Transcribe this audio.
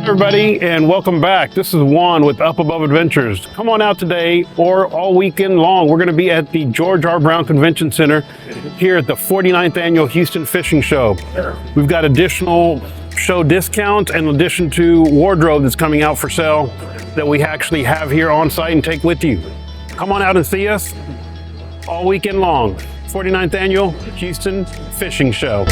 Everybody, and welcome back. This is Juan with Up Above Adventures. Come on out today or all weekend long. We're going to be at the George R. Brown Convention Center here at the 49th Annual Houston Fishing Show. We've got additional show discounts in addition to wardrobe that's coming out for sale that we actually have here on site and take with you. Come on out and see us all weekend long. 49th Annual Houston Fishing Show.